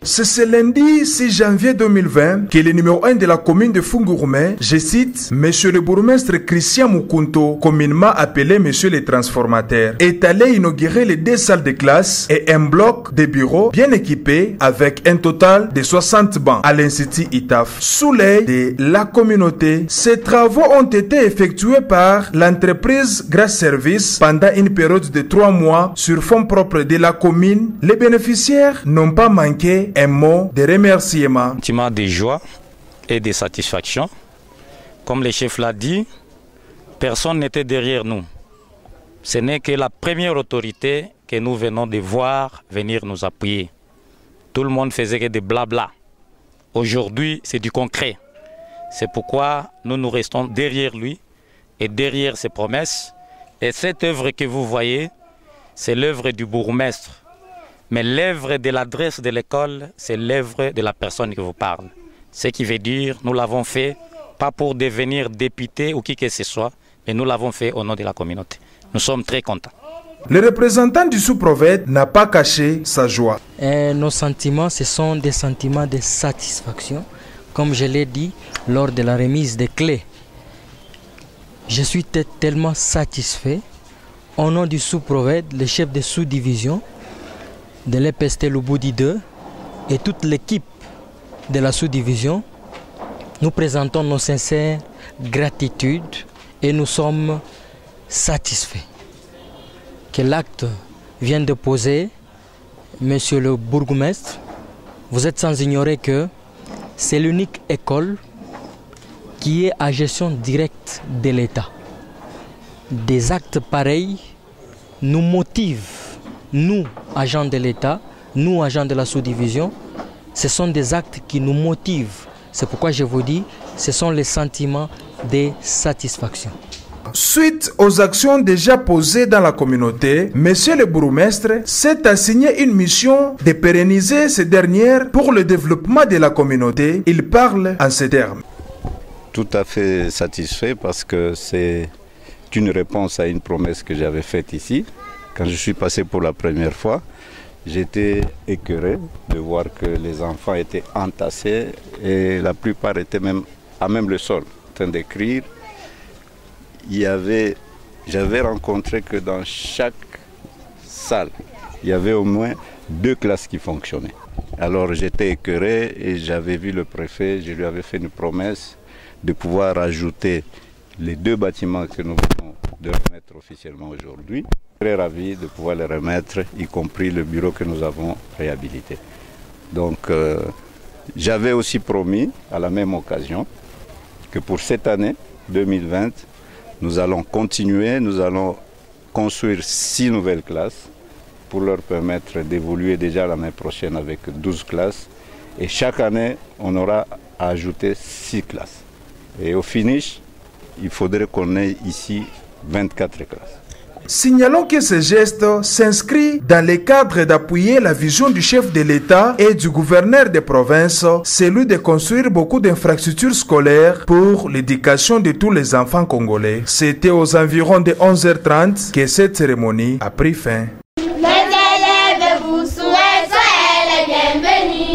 C'est ce lundi 6 janvier 2020 que le numéro 1 de la commune de Fungourmé, je cite, Monsieur le bourgmestre Christian Mukunto, communément appelé Monsieur le transformateur, est allé inaugurer les 2 salles de classe et un bloc de bureaux bien équipés avec un total de 60 bancs à l'Institut ITAF. Sous l'œil de la communauté, ces travaux ont été effectués par l'entreprise Grâce Service pendant une période de 3 mois sur fonds propres de la commune. Les bénéficiaires n'ont pas manqué un mot de remerciement. Sentiment de joie et de satisfaction. Comme le chef l'a dit, personne n'était derrière nous. Ce n'est que la première autorité que nous venons de voir venir nous appuyer. Tout le monde faisait que des blabla. Aujourd'hui, c'est du concret. C'est pourquoi nous nous restons derrière lui et derrière ses promesses. Et cette œuvre que vous voyez, c'est l'œuvre du bourgmestre. Mais l'œuvre de l'adresse de l'école, c'est l'œuvre de la personne qui vous parle. Ce qui veut dire, nous l'avons fait, pas pour devenir député ou qui que ce soit, mais nous l'avons fait au nom de la communauté. Nous sommes très contents. Le représentant du sous-prophète n'a pas caché sa joie. Nos sentiments, ce sont des sentiments de satisfaction. Comme je l'ai dit lors de la remise des clés, je suis tellement satisfait. Au nom du sous-prophète, le chef de sous-division de l'EPST Lubudi 2 et toute l'équipe de la sous-division, nous présentons nos sincères gratitudes et nous sommes satisfaits que l'acte vient de poser Monsieur le bourgmestre. Vous êtes sans ignorer que c'est l'unique école qui est à gestion directe de l'État. Des actes pareils nous motivent, nous, agents de l'État, nous, agents de la sous-division. Ce sont des actes qui nous motivent. C'est pourquoi je vous dis, ce sont les sentiments de satisfaction. Suite aux actions déjà posées dans la communauté, Monsieur le bourgmestre s'est assigné une mission de pérenniser ces dernières pour le développement de la communauté. Il parle en ces termes. Tout à fait satisfait parce que c'est une réponse à une promesse que j'avais faite ici. Quand je suis passé pour la première fois, j'étais écœuré de voir que les enfants étaient entassés et la plupart étaient même à même le sol, en train d'écrire. J'avais rencontré que dans chaque salle, il y avait au moins 2 classes qui fonctionnaient. Alors j'étais écœuré et j'avais vu le préfet, je lui avais fait une promesse de pouvoir ajouter les 2 bâtiments que nous venons de remettre officiellement aujourd'hui. Très ravi de pouvoir les remettre, y compris le bureau que nous avons réhabilité. Donc j'avais aussi promis à la même occasion que pour cette année 2020, nous allons continuer, nous allons construire 6 nouvelles classes pour leur permettre d'évoluer déjà l'année prochaine avec 12 classes. Et chaque année, on aura à ajouter 6 classes. Et au finish, il faudrait qu'on ait ici 24 classes. Signalons que ce geste s'inscrit dans le cadre d'appuyer la vision du chef de l'État et du gouverneur des provinces, celui de construire beaucoup d'infrastructures scolaires pour l'éducation de tous les enfants congolais. C'était aux environs de 11h30 que cette cérémonie a pris fin.